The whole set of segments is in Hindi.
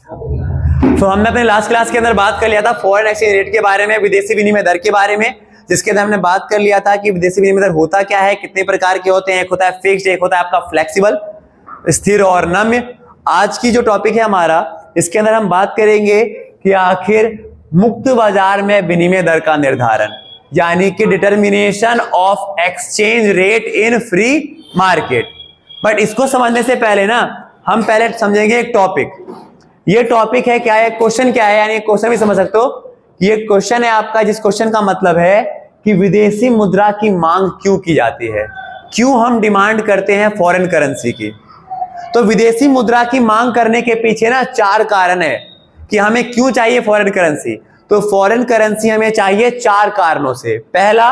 तो हमने अपने लास्ट क्लास के अंदर बात कर लिया था फॉरेन एक्सचेंज रेट के बारे में, विदेशी विनिमय दर के बारे में, जिसके अंदर हमने बात कर लिया था कि विदेशी विनिमय दर होता क्या है, कितने प्रकार के होते हैं। एक होता है फिक्स्ड, एक होता है आपका फ्लेक्सिबल, स्थिर और नम्य। आज की जो टॉपिक है हमारा, इसके अंदर हम बात करेंगे कि आखिर मुक्त बाजार में विनिमय दर का निर्धारण, यानी कि determination of exchange rate in free market. But इसको समझने से पहले ना हम पहले समझेंगे एक टॉपिक। ये टॉपिक है क्या है, क्वेश्चन क्या है, यानी क्वेश्चन भी समझ सकते हो। ये क्वेश्चन है आपका, जिस क्वेश्चन का मतलब है कि विदेशी मुद्रा की मांग क्यों की जाती है, क्यों हम डिमांड करते हैं फॉरेन करेंसी की। तो विदेशी मुद्रा की मांग करने के पीछे ना 4 कारण है कि हमें क्यों चाहिए फॉरेन करेंसी। तो फॉरेन करेंसी हमें चाहिए 4 कारणों से। पहला,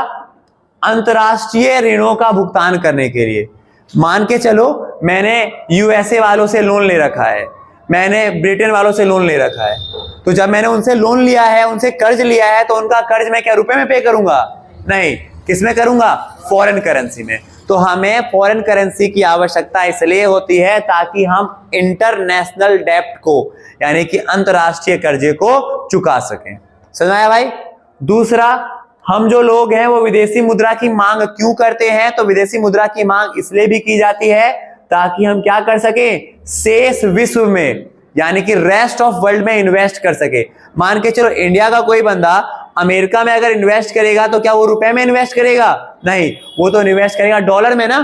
अंतरराष्ट्रीय ऋणों का भुगतान करने के लिए। मान के चलो मैंने यूएसए वालों से लोन ले रखा है, मैंने ब्रिटेन वालों से लोन ले रखा है, तो जब मैंने उनसे लोन लिया है, उनसे कर्ज लिया है, तो उनका कर्ज मैं क्या रुपए में पे करूंगा? नहीं, किसमें करूंगा? फॉरेन करेंसी में। तो हमें फॉरेन करेंसी की आवश्यकता इसलिए होती है ताकि हम इंटरनेशनल डेब्ट को, यानी कि अंतरराष्ट्रीय कर्जे को चुका सकें। समझ आया भाई? दूसरा, हम जो लोग हैं वो विदेशी मुद्रा की मांग क्यों करते हैं? तो विदेशी मुद्रा की मांग इसलिए भी की जाती है ताकि हम क्या कर सकें, शेष विश्व में, यानी कि रेस्ट ऑफ वर्ल्ड में इन्वेस्ट कर सके। मान के चलो इंडिया का कोई बंदा अमेरिका में अगर इन्वेस्ट करेगा तो क्या वो रुपए में इन्वेस्ट करेगा? नहीं, वो तो इन्वेस्ट करेगा डॉलर में ना।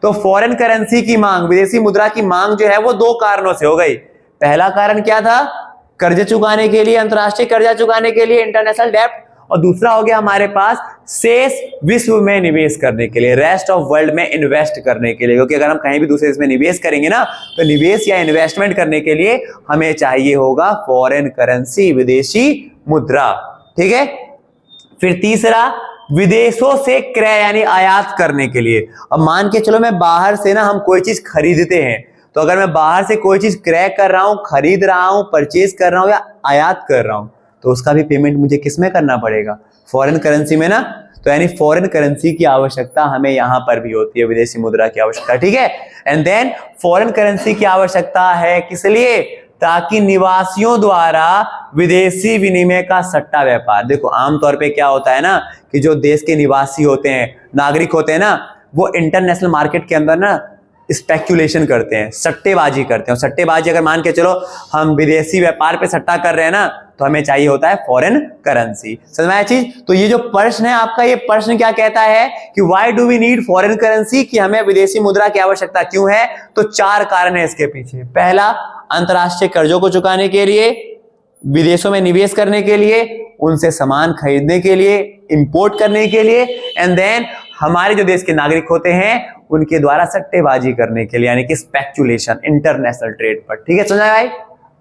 तो फॉरेन करेंसी की मांग, विदेशी मुद्रा की मांग जो है वो 2 कारणों से हो गई। पहला कारण क्या था? कर्ज चुकाने के लिए, अंतरराष्ट्रीय कर्जा चुकाने के लिए, इंटरनेशनल डेब्ट। और दूसरा हो गया हमारे पास शेष विश्व में निवेश करने के लिए, रेस्ट ऑफ वर्ल्ड में इन्वेस्ट करने के लिए। क्योंकि अगर हम कहीं भी दूसरे देश में निवेश करेंगे ना, तो निवेश या इन्वेस्टमेंट करने के लिए हमें चाहिए होगा फॉरेन करेंसी, विदेशी मुद्रा। ठीक है। फिर तीसरा, विदेशों से क्रय यानी आयात करने के लिए। अब मान के चलो मैं बाहर से ना हम कोई चीज खरीदते हैं, तो अगर मैं बाहर से कोई चीज क्रय कर रहा हूं, खरीद रहा हूं, परचेज कर रहा हूं या आयात कर रहा हूं, तो उसका भी पेमेंट मुझे किस में करना पड़ेगा? फॉरेन करेंसी में ना। तो यानी फॉरेन करेंसी की आवश्यकता हमें यहां पर भी होती है, विदेशी मुद्रा की आवश्यकता। ठीक है। एंड देन फॉरेन करेंसी की आवश्यकता है किस लिए? ताकि निवासियों द्वारा विदेशी विनिमय का सट्टा व्यापार, देखो आमतौर पे क्या होता है ना कि जो देश के निवासी होते हैं, नागरिक होते हैं ना, वो इंटरनेशनल मार्केट के अंदर ना स्पेक्यूलेशन करते हैं, सट्टेबाजी करते हैं। सट्टेबाजी अगर मान के चलो हम विदेशी व्यापार पे सट्टा कर रहे हैं ना, तो हमें चाहिए होता है फॉरेन करेंसी। समझ में आया चीज? तो ये जो प्रश्न है आपका, ये प्रश्न क्या कहता है कि why do we need foreign currency, कि हमें विदेशी मुद्रा की आवश्यकता क्यों है? तो 4 कारण है इसके पीछे। पहला, अंतरराष्ट्रीय कर्जों को चुकाने के लिए, विदेशों में निवेश करने के लिए, उनसे सामान खरीदने के लिए, इंपोर्ट करने के लिए, एंड देन हमारे जो देश के नागरिक होते हैं उनके द्वारा सट्टेबाजी करने के लिए, यानी कि स्पेक्यूलेशन, इंटरनेशनल ट्रेड पर। ठीक है, समझा भाई?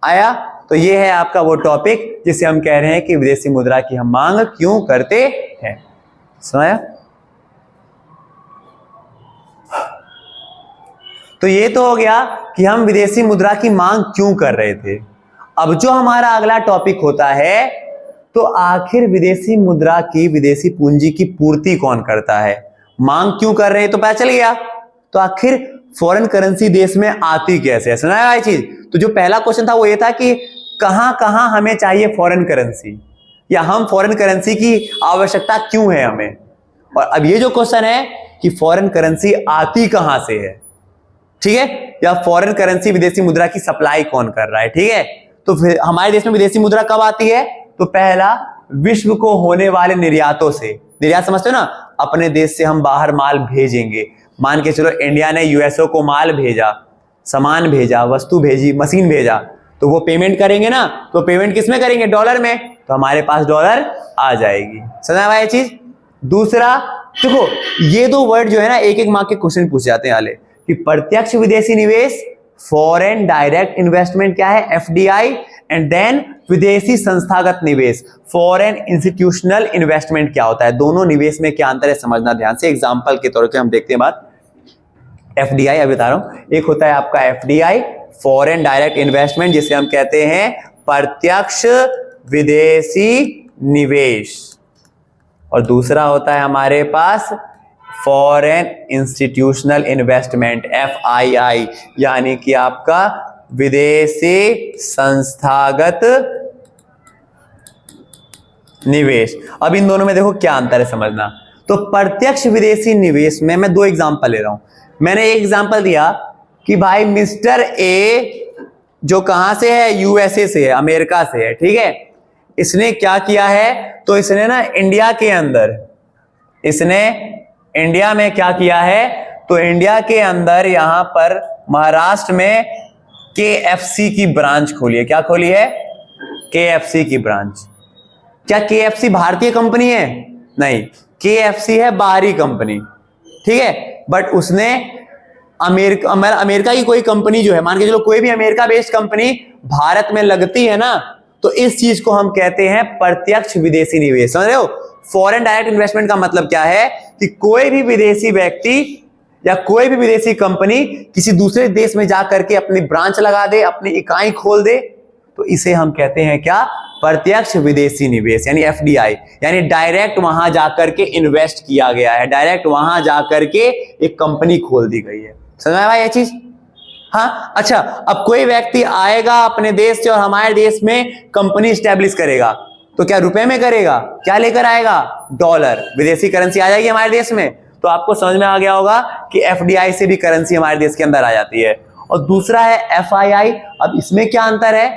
आया? तो ये है आपका वो टॉपिक जिसे हम कह रहे हैं कि विदेशी मुद्रा की हम मांग क्यों करते हैं। समझा? तो ये तो हो गया कि हम विदेशी मुद्रा की मांग क्यों कर रहे थे। अब जो हमारा अगला टॉपिक होता है, तो आखिर विदेशी मुद्रा की, विदेशी पूंजी की पूर्ति कौन करता है? मांग क्यों कर रहे हैं तो पता चल गया। तो आखिर फॉरेन करेंसी देश में आती कैसे है? सुना है ये चीज? तो जो पहला क्वेश्चन था वो ये था कि कहां कहां हमें चाहिए फॉरेन करेंसी, या हम फॉरेन करेंसी की आवश्यकता क्यों है हमें। और अब ये जो क्वेश्चन है कि फॉरेन करेंसी आती कहां से है, ठीक है, या फॉरेन करेंसी विदेशी मुद्रा की सप्लाई कौन कर रहा है। ठीक है। तो फिर हमारे देश में विदेशी मुद्रा कब आती है? तो पहला, विश्व को होने वाले निर्यातों से। निर्यात समझते हो ना, अपने देश से हम बाहर माल भेजेंगे। मान के चलो इंडिया ने यूएसओ को माल भेजा, सामान भेजा, वस्तु भेजी, मशीन भेजा, तो वो पेमेंट करेंगे ना, तो पेमेंट किस में करेंगे? डॉलर में। तो हमारे पास डॉलर आ जाएगी। समझ में आया चीज? दूसरा, देखो ये 2 वर्ड जो है ना, एक एक मार्क के क्वेश्चन पूछ जाते हैं वाले, कि प्रत्यक्ष विदेशी निवेश, फॉरेन डायरेक्ट इन्वेस्टमेंट क्या है? एफडीआई। एंड देन विदेशी संस्थागत निवेश, फॉरेन इंस्टीट्यूशनल इन्वेस्टमेंट क्या होता है? दोनों निवेश में क्या अंतर है, समझना ध्यान से। एग्जांपल के तौर पे हम देखते हैं बात। एफडीआई अभी बता रहा हूं। एक होता है आपका एफडीआई, फॉरेन डायरेक्ट इन्वेस्टमेंट, जिसे हम कहते हैं प्रत्यक्ष विदेशी निवेश, और दूसरा होता है हमारे पास फॉरेन इंस्टीट्यूशनल इन्वेस्टमेंट, एफआईआई, यानी कि आपका विदेशी संस्थागत निवेश। अब इन दोनों में देखो क्या अंतर है समझना। तो प्रत्यक्ष विदेशी निवेश में मैं दो एग्जांपल ले रहा हूं। मैंने एक एग्जांपल दिया कि भाई मिस्टर ए जो कहां से है, यूएसए से है, अमेरिका से है, ठीक है। इसने क्या किया है, तो इसने ना इंडिया के अंदर, इसने इंडिया में क्या किया है, तो इंडिया के अंदर यहां पर महाराष्ट्र में केएफसी की ब्रांच खोली है। क्या खोली है? केएफसी की ब्रांच। क्या केएफसी भारतीय कंपनी है? नहीं, केएफसी है बाहरी कंपनी, ठीक है। बट उसने अमेरिका की कोई कंपनी जो है, मान के चलो कोई भी अमेरिका बेस्ड कंपनी भारत में लगती है ना, तो इस चीज को हम कहते हैं प्रत्यक्ष विदेशी निवेश। समझ रहे हो? फॉरेन डायरेक्ट इन्वेस्टमेंट का मतलब क्या है कि कोई भी विदेशी व्यक्ति या कोई भी विदेशी कंपनी किसी दूसरे देश में जाकर के अपनी ब्रांच लगा दे, अपनी इकाई खोल दे, तो इसे हम कहते हैं क्या? प्रत्यक्ष विदेशी निवेश, यानी एफडीआई, यानी डायरेक्ट वहां जाकर के इन्वेस्ट किया गया है, डायरेक्ट वहां जाकर के एक कंपनी खोल दी गई है। समझ में भाई ये चीज? हाँ, अच्छा। अब कोई व्यक्ति आएगा अपने देश से और हमारे देश में कंपनी स्टैब्लिश करेगा, तो क्या रुपए में करेगा? क्या लेकर आएगा? डॉलर, विदेशी करेंसी आ जाएगी हमारे देश में। तो आपको समझ में आ गया होगा कि एफडीआई से भी करेंसी हमारे देश के अंदर आ जाती है। और दूसरा है एफआईआई। अब इसमें क्या अंतर है?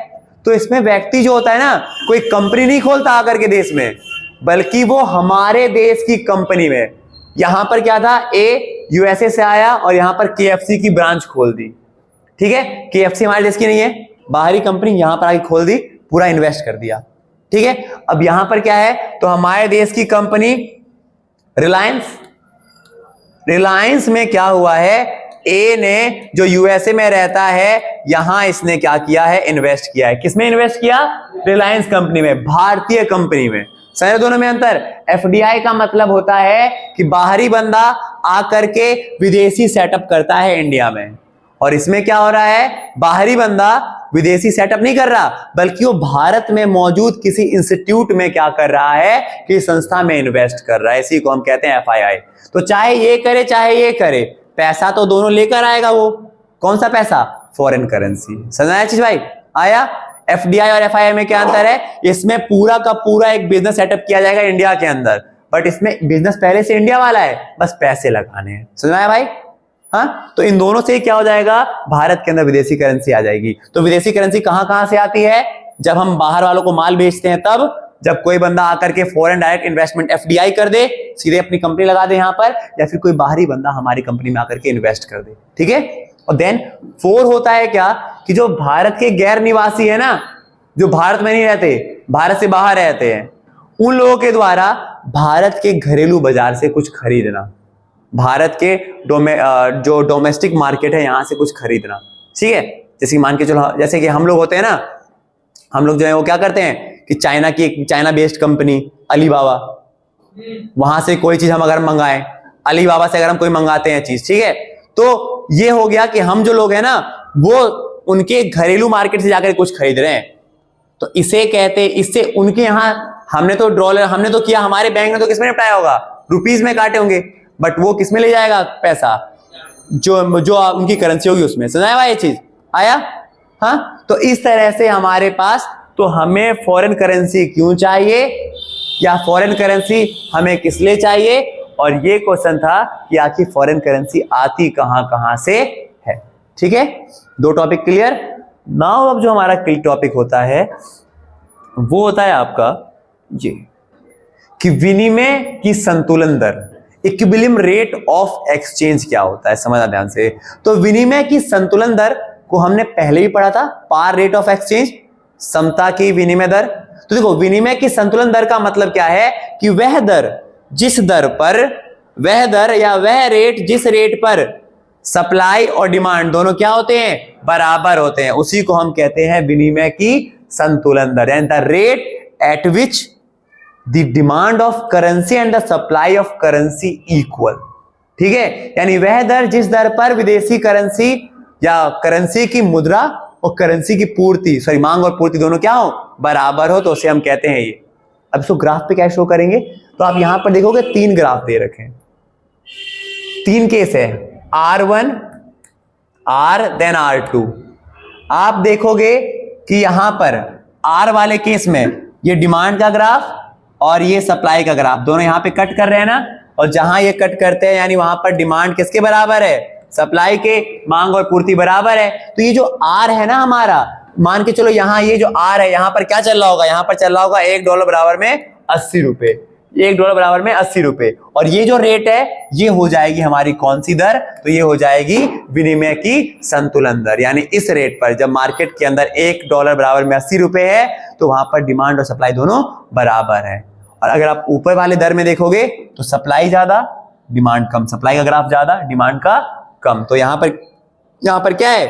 तो इसमें व्यक्ति जो होता है ना, कोई कंपनी नहीं खोलता आकर के देश में, बल्कि वो हमारे देश की कंपनी में, यहां पर क्या था, ए यूएसए से आया और यहां पर केएफसी की ब्रांच खोल दी, ठीक है। केएफसी हमारे देश की नहीं है, बाहरी कंपनी, यहां पर आके खोल दी, पूरा इन्वेस्ट कर दिया, ठीक है। अब यहां पर क्या है, तो हमारे देश की कंपनी रिलायंस, रिलायंस में क्या हुआ है, ए ने जो यूएसए में रहता है, यहां इसने क्या किया है, इन्वेस्ट किया है। किसमें इन्वेस्ट किया? रिलायंस कंपनी में, भारतीय कंपनी में। समझे दोनों में अंतर? एफडीआई का मतलब होता है कि बाहरी बंदा आकर के विदेशी सेटअप करता है इंडिया में, और इसमें क्या हो रहा है, बाहरी बंदा विदेशी सेटअप नहीं कर रहा, बल्कि वो भारत में मौजूद किसी इंस्टीट्यूट में क्या कर रहा है, कि संस्था में इन्वेस्ट कर रहा है। इसी को हम कहते हैं एफआईआई। तो चाहे ये करे चाहे ये करे, पैसा तो दोनों लेकर आएगा। वो कौन सा पैसा? Foreign currency. समझ आया चीज भाई? आया? एफडीआई और एफआईआई में क्या अंतर है? इसमें पूरा का पूरा एक बिजनेस सेटअप किया जाएगा इंडिया के अंदर, बट इसमें बिजनेस पहले से इंडिया वाला है, बस पैसे लगाने हैं। समझ आया भाई? हाँ, तो इन दोनों से क्या हो जाएगा, भारत के अंदर विदेशी करेंसी आ जाएगी। तो विदेशी करेंसी कहां कहां से आती है? जब हम बाहर वालों को माल बेचते हैं तब, जब कोई बंदा आकर के फॉरेन डायरेक्ट इन्वेस्टमेंट एफडीआई कर दे, सीधे अपनी कंपनी लगा दे यहां पर, या फिर कोई बाहरी बंदा हमारी कंपनी में आकर के इन्वेस्ट कर दे, ठीक है। और देन 4 होता है क्या, कि जो भारत के गैर निवासी है ना, जो भारत में नहीं रहते, भारत से बाहर रहते हैं, उन लोगों के द्वारा भारत के घरेलू बाजार से कुछ खरीदना, भारत के जो डोमेस्टिक मार्केट है यहां से कुछ खरीदना, ठीक है। जैसे मान के चलो, जैसे कि हम लोग होते हैं ना, हम लोग जो है वो क्या करते हैं कि चाइना बेस्ड कंपनी अलीबाबा, वहां से कोई चीज हम अगर मंगाएं, अलीबाबा से अगर हम कोई मंगाते हैं चीज, ठीक है, तो ये हो गया कि हम जो लोग हैं ना, वो उनके घरेलू मार्केट से जाकर कुछ खरीद रहे हैं। तो इसे कहते, इससे उनके यहां हमने तो डॉलर, हमने तो किया, हमारे बैंक ने तो किसमें निपटाया होगा, रुपीज में काटे होंगे, बट वो किसमें ले जाएगा पैसा, जो उनकी करेंसी होगी उसमें। समझाया भाई ये चीज? आया? हाँ, तो इस तरह से हमारे पास, तो हमें फॉरेन करेंसी क्यों चाहिए, या फॉरेन करेंसी हमें किस लिए चाहिए, और ये क्वेश्चन था कि आखिर फॉरेन करेंसी आती कहां कहां से है, ठीक है। 2 टॉपिक क्लियर। नाउ अब जो हमारा टॉपिक होता है वो होता है आपका ये, कि विनिमय की संतुलन दर, इक्विलिब्रियम रेट ऑफ एक्सचेंज क्या होता है, समझना ध्यान से। तो विनिमय की संतुलन दर को हमने पहले भी पढ़ा था, पार रेट ऑफ एक्सचेंज, समता की विनिमय दर। तो देखो, विनिमय की संतुलन दर का मतलब क्या है, कि वह दर जिस दर पर, वह दर या वह रेट जिस रेट पर सप्लाई और डिमांड दोनों क्या होते हैं, बराबर होते हैं, उसी को हम कहते हैं विनिमय की संतुलन दर, यानी the rate at which the demand of currency and the supply of currency equal, ठीक है। यानी वह दर जिस दर पर विदेशी करेंसी या करेंसी की मुद्रा और करेंसी की पूर्ति, सॉरी मांग और पूर्ति दोनों क्या हो, बराबर हो, तो उसे हम कहते हैं ये। अब इसको ग्राफ पे क्या शो करेंगे, तो आप यहां पर देखोगे 3 ग्राफ दे रखे हैं, 3 केस है, R1, R देन R2। आप देखोगे कि यहां पर आर वाले केस में ये डिमांड का ग्राफ और ये सप्लाई का ग्राफ दोनों यहां पे कट कर रहे हैं ना, और जहां ये कट करते हैं यानी वहां पर डिमांड किसके बराबर है, सप्लाई के, मांग और पूर्ति बराबर है। तो ये जो आर है ना हमारा, मान के चलो यहाँ ये जो आर है, यहां पर क्या चल रहा होगा, यहां पर चल रहा होगा $1 बराबर में 80 रुपए, $1 बराबर में 80 रुपए। और ये जो रेट है ये हो जाएगी हमारी कौन सी दर, तो ये हो जाएगी विनिमय की संतुलन दर। यानी इस रेट पर जब मार्केट के अंदर $1 बराबर में 80 रुपए है तो वहां पर डिमांड और सप्लाई दोनों बराबर है। और अगर आप ऊपर वाले दर में देखोगे तो सप्लाई ज्यादा डिमांड कम, सप्लाई का ग्राफ ज्यादा डिमांड का कम। तो यहां पर क्या है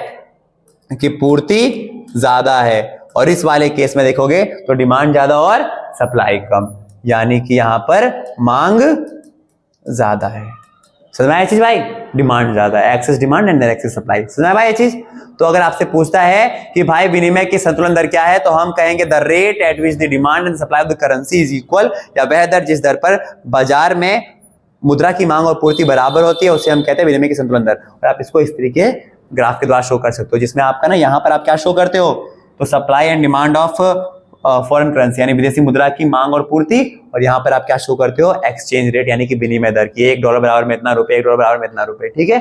कि पूर्ति ज्यादा है, और इस वाले केस में देखोगे तो डिमांड ज्यादा और सप्लाई कम, यानी कि यहां पर मांग ज्यादा है। समझ में आया चीज भाई, डिमांड ज्यादा है, excess demand and excess supply. समझ में आया ये चीज। तो अगर आपसे पूछता है कि भाई विनिमय की संतुलन दर क्या है, तो हम कहेंगे the rate at which the demand and supply of the currency is equal, या वह दर जिस दर पर बाजार में मुद्रा की मांग और पूर्ति बराबर होती है उसे हम कहते हैं विनिमय की संतुलन दर। और आप इसको इस तरीके ग्राफ के द्वारा शो कर सकते हो, जिसमें आपका ना यहाँ पर आप क्या शो करते हो, तो supply and demand of foreign currency यानी विदेशी मुद्रा की मांग और पूर्ति, और यहाँ पर आप क्या शो करते हो, एक्सचेंज रेट यानी कि विनिमय दर की, $1 बराबर में इतना रुपए, $1 बराबर में इतना रुपए। ठीक है,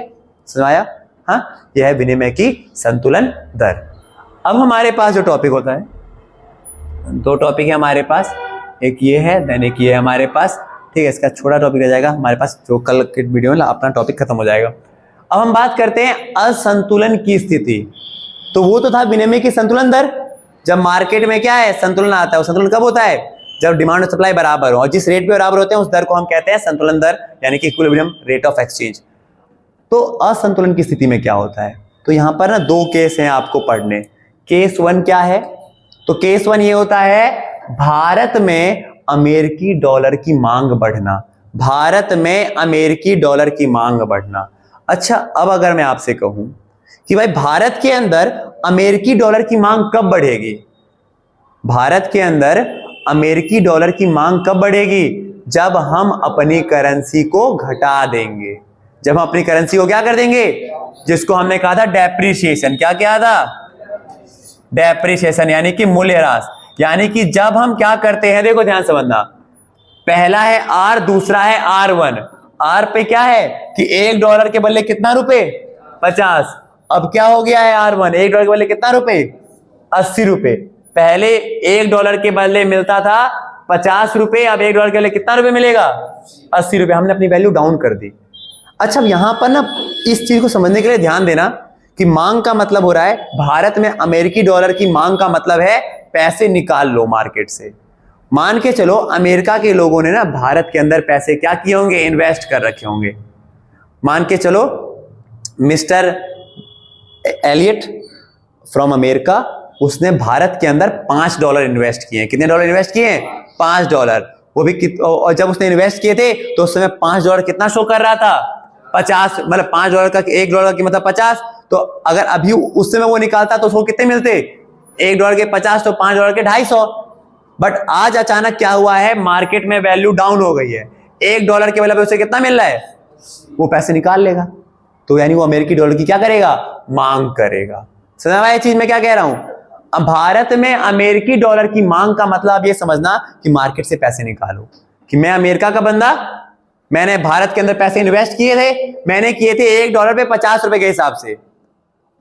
सुनाया। हाँ, यह है विनिमय की संतुलन दर। अब हमारे पास जो टॉपिक होता है, दो टॉपिक है हमारे पास, एक ये है देन एक ये है हमारे पास। ठीक है, इसका छोटा टॉपिक रह जाएगा हमारे पास, जो कल के वीडियो में अपना टॉपिक खत्म हो जाएगा। अब हम बात करते हैं असंतुलन की स्थिति। तो वो तो था विनिमय की संतुलन दर, जब मार्केट में क्या है, संतुलन आता है। वो संतुलन कब होता है, जब डिमांड और सप्लाई बराबर हो, और जिस रेट पे बराबर होते हैं उस दर को हम कहते हैं संतुलन दर, यानी कि इक्विलिब्रियम रेट ऑफ एक्सचेंज। तो असंतुलन की स्थिति में क्या होता है, तो यहां पर ना दो केस हैं आपको पढ़ने। केस 1 क्या है, तो केस 1 ये होता है भारत में अमेरिकी डॉलर की मांग बढ़ना, भारत में अमेरिकी डॉलर की मांग बढ़ना। अच्छा, अब अगर मैं आपसे कहूं कि भाई भारत के अंदर अमेरिकी डॉलर की मांग कब बढ़ेगी, भारत के अंदर अमेरिकी डॉलर की मांग कब बढ़ेगी, जब हम अपनी करेंसी को घटा देंगे। जब हम अपनी करेंसी को क्या कर देंगे, जिसको हमने कहा था डेप्रिसिएशन, क्या किया था, डेप्रिसिएशन यानी कि मूल्यह्रास। यानी कि जब हम क्या करते हैं, देखो ध्यान समझना, पहला है आर, दूसरा है R1। आर पे क्या है कि $1 के बदले कितना रुपए, 50। अब क्या हो गया है R1, $1 के बदले कितना रुपए, 80 रुपए। पहले $1 के बदले मिलता था 50 रुपए, अब $1 के बदले कितना रुपए मिलेगा, 80 रुपए। हमने अपनी वैल्यू डाउन कर दी। अच्छा, यहां पर ना इस चीज को समझने के लिए ध्यान देना कि मांग का मतलब हो रहा है, भारत में अमेरिकी डॉलर की मांग का मतलब है पैसे निकाल लो मार्केट से। मान के चलो अमेरिका के लोगों ने ना भारत के अंदर पैसे क्या किए होंगे, इन्वेस्ट कर रखे होंगे। मान के चलो मिस्टर एलियट फ्रॉम अमेरिका, उसने भारत के अंदर $5 इन्वेस्ट किए। कितने डॉलर इन्वेस्ट किए, $5। वो भी और जब उसने इन्वेस्ट किए थे तो उस समय $5 कितना शो कर रहा था, 50। मतलब $5 का, $1 की मतलब 50। तो अगर अभी उस समय वो निकालता तो उसको कितने मिलते, $1 के 50, तो $5 के 250। बट आज अचानक क्या हुआ है, मार्केट में वैल्यू डाउन हो गई है, $1 के बदले उसे कितना मिल रहा है, वो पैसे निकाल लेगा। तो यानी वो अमेरिकी डॉलर की क्या करेगा, मांग करेगा। समझ में ये चीज मैं क्या कह रहा हूं। अब भारत में अमेरिकी डॉलर की मांग का मतलब ये समझना कि मार्केट से पैसे निकालो, कि मैं अमेरिका का बंदा, मैंने भारत के अंदर पैसे इन्वेस्ट किए थे, मैंने किए थे $1 पे 50 रुपए के हिसाब से,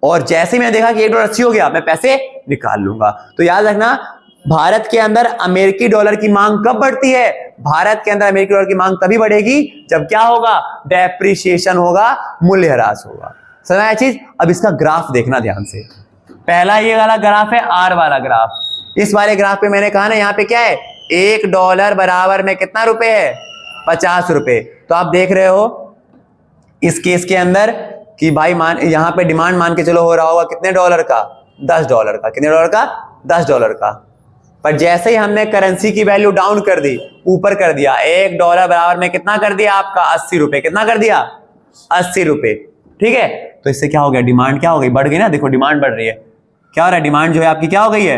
और जैसे मैंने देखा कि $1 80 हो गया, मैं पैसे निकाल लूंगा। तो याद रखना, भारत के अंदर अमेरिकी डॉलर की मांग कब बढ़ती है, भारत के अंदर अमेरिकी डॉलर की मांग तभी बढ़ेगी जब क्या होगा, डेप्रिसिएशन होगा, मूल्यह्रास होगा। समझ आया चीज। अब इसका ग्राफ देखना ध्यान से। पहला ये वाला ग्राफ है, आर वाला ग्राफ। इस वाले ग्राफ पे मैंने कहा ना, यहाँ पे क्या है, $1 बराबर में कितना रुपए है, 50 रुपए। तो आप देख रहे हो इस केस के अंदर कि भाई यहाँ पे डिमांड मान के चलो हो रहा होगा कितने डॉलर का, $10 का। कितने डॉलर का, $10 का। पर जैसे ही हमने करेंसी की वैल्यू डाउन कर दी, ऊपर कर दिया, $1 बराबर में कितना कर दिया आपका, 80 रुपए। कितना कर दिया, 80 रुपए। ठीक है, तो इससे क्या हो गया, डिमांड क्या हो गई, बढ़ गई ना। देखो डिमांड बढ़ रही है, क्या हो रहा है, डिमांड जो है आपकी क्या हो गई है,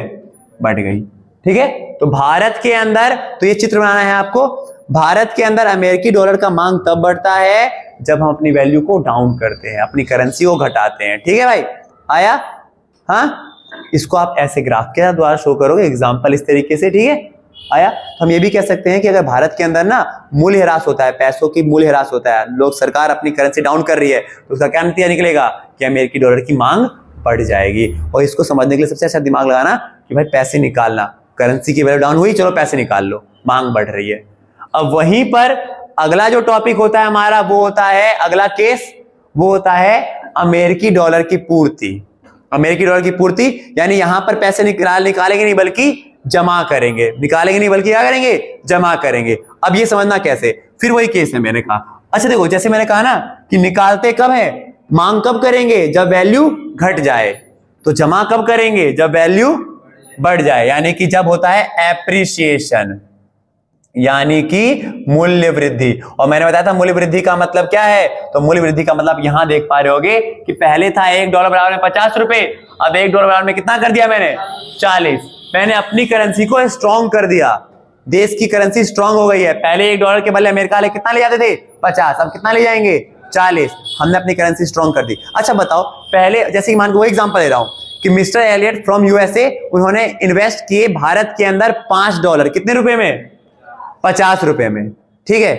बढ़ गई। ठीक है, तो भारत के अंदर, तो ये चित्र बनाना है आपको, भारत के अंदर अमेरिकी डॉलर का मांग तब बढ़ता है जब हम अपनी वैल्यू को डाउन करते हैं, अपनी करेंसी को घटाते हैं। ठीक है भाई, आया। हाँ, इसको आप ऐसे ग्राफ के द्वारा शो करोगे, एग्जाम्पल इस तरीके से, ठीक है। आया। तो हम ये भी कह सकते हैं कि अगर भारत के अंदर ना मूल्य ह्रास होता है, पैसों की मूल्य ह्रास होता है, लोग सरकार अपनी करेंसी डाउन कर रही है, तो उसका क्या नतीजा निकलेगा कि अमेरिकी डॉलर की मांग बढ़ जाएगी। और इसको समझने के लिए सबसे अच्छा दिमाग लगाना कि भाई पैसे निकालना, करेंसी की वैल्यू डाउन हुई, चलो पैसे निकाल लो, मांग बढ़ रही है। अब वहीं पर अगला जो टॉपिक होता है हमारा वो होता है, अगला केस वो होता है अमेरिकी डॉलर की पूर्ति। अमेरिकी डॉलर की पूर्ति यानी यहां पर पैसे निकालेंगे नहीं बल्कि जमा करेंगे, निकालेंगे नहीं बल्कि क्या करेंगे, जमा करेंगे। अब ये समझना कैसे, फिर वही केस है मैंने कहा। अच्छा देखो, जैसे मैंने कहा ना कि निकालते कब है, मांग कब करेंगे, जब वैल्यू घट जाए, तो जमा कब करेंगे, जब वैल्यू बढ़ जाए, यानी कि जब होता है एप्रिसिएशन, यानी कि मूल्य वृद्धि। और मैंने बताया था मूल्य वृद्धि का मतलब क्या है, तो मूल्य वृद्धि का मतलब यहां देख पा रहे होगे कि पहले था $1 बराबर में 50 रुपए, अब $1 बराबर में कितना कर दिया मैंने, 40। मैंने अपनी करेंसी को स्ट्रॉन्ग कर दिया, देश की करेंसी स्ट्रॉन्ग हो गई है। पहले $1 के बदले अमेरिका वाले कितना ले जाते थे, 50, अब कितना ले जाएंगे, 40। हमने अपनी करेंसी स्ट्रॉन्ग कर दी। अच्छा बताओ, पहले जैसे मान को वो एग्जांपल ले रहा हूं कि मिस्टर एलियट फ्रॉम यूएसए, उन्होंने इन्वेस्ट किए भारत के अंदर $5, कितने रुपए में, 50 रुपए में, ठीक है।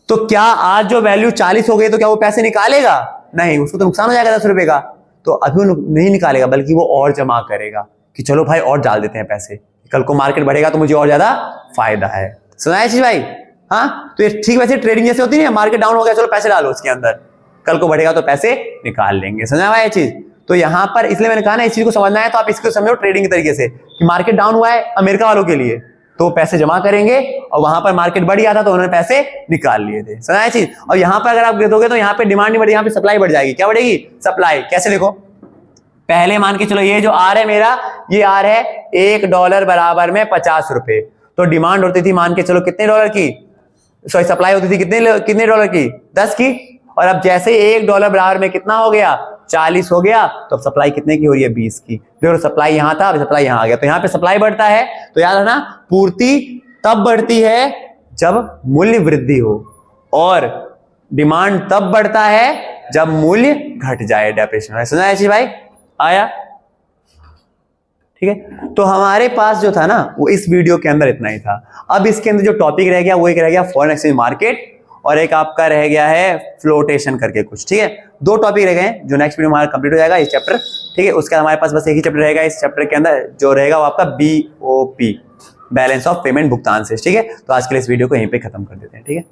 तो क्या आज जो वैल्यू 40 हो गई तो क्या वो पैसे निकालेगा, नहीं, उसको तो नुकसान हो जाएगा 10 रुपए का। तो अभी वो नहीं निकालेगा बल्कि वो और जमा करेगा कि चलो भाई और डाल देते हैं पैसे, कल को मार्केट बढ़ेगा तो मुझे और ज्यादा फायदा है। सुना है चीज भाई, हाँ। तो ये ठीक वैसे ट्रेडिंग जैसे होती है, मार्केट डाउन हो गया चलो पैसे डालो उसके अंदर, कल को बढ़ेगा तो पैसे निकाल लेंगे। समझा भाई ये चीज। तो यहां पर इसलिए मैंने कहा ना, इस चीज को समझना है तो आप इसको समझो ट्रेडिंग के तरीके से कि मार्केट डाउन हुआ है अमेरिका वालों के लिए, तो पैसे जमा करेंगे, और वहां पर मार्केट बढ़ गया था तो उन्होंने पैसे निकाल लिए थे। समझा है चीज। और यहां पर अगर आप देखोगे तो यहाँ पे डिमांड नहीं बढ़ेगी, यहाँ पे सप्लाई बढ़ जाएगी। क्या बढ़ेगी, सप्लाई। कैसे देखो, पहले मान के चलो ये जो आर है मेरा, ये आर है $1 बराबर में 50 रुपए, तो डिमांड होती थी मान के चलो कितने डॉलर की, सॉरी सप्लाई होती थी कितने डॉलर की, 10 की। और अब जैसे $1 बराबर में कितना हो गया, 40 हो गया, तो अब सप्लाई कितने की हो रही है, 20 की। देखो सप्लाई यहां था, अब सप्लाई यहां आ गया, तो यहां पे सप्लाई बढ़ता है। तो याद रखना, पूर्ति तब बढ़ती है जब मूल्य वृद्धि हो, और डिमांड तब बढ़ता है जब मूल्य घट जाए, डेप्रिसिएशन। सुना है जी भाई, आया, ठीक है। तो हमारे पास जो था ना वो इस वीडियो के अंदर इतना ही था। अब इसके अंदर जो टॉपिक रह गया वो एक रह गया फॉरेन एक्सचेंज मार्केट, और एक आपका रह गया है फ्लोटेशन करके कुछ, ठीक है। 2 टॉपिक रह गए जो नेक्स्ट वीडियो हमारा कंप्लीट हो जाएगा इस चैप्टर, ठीक है। उसके हमारे पास बस एक ही चैप्टर रहेगा इस चैप्टर के अंदर, जो रहेगा वो आपका BOP, बैलेंस ऑफ पेमेंट, भुगतान से, ठीक है। तो आज के लिए इस वीडियो को यहीं पे खत्म कर देते हैं, ठीक है।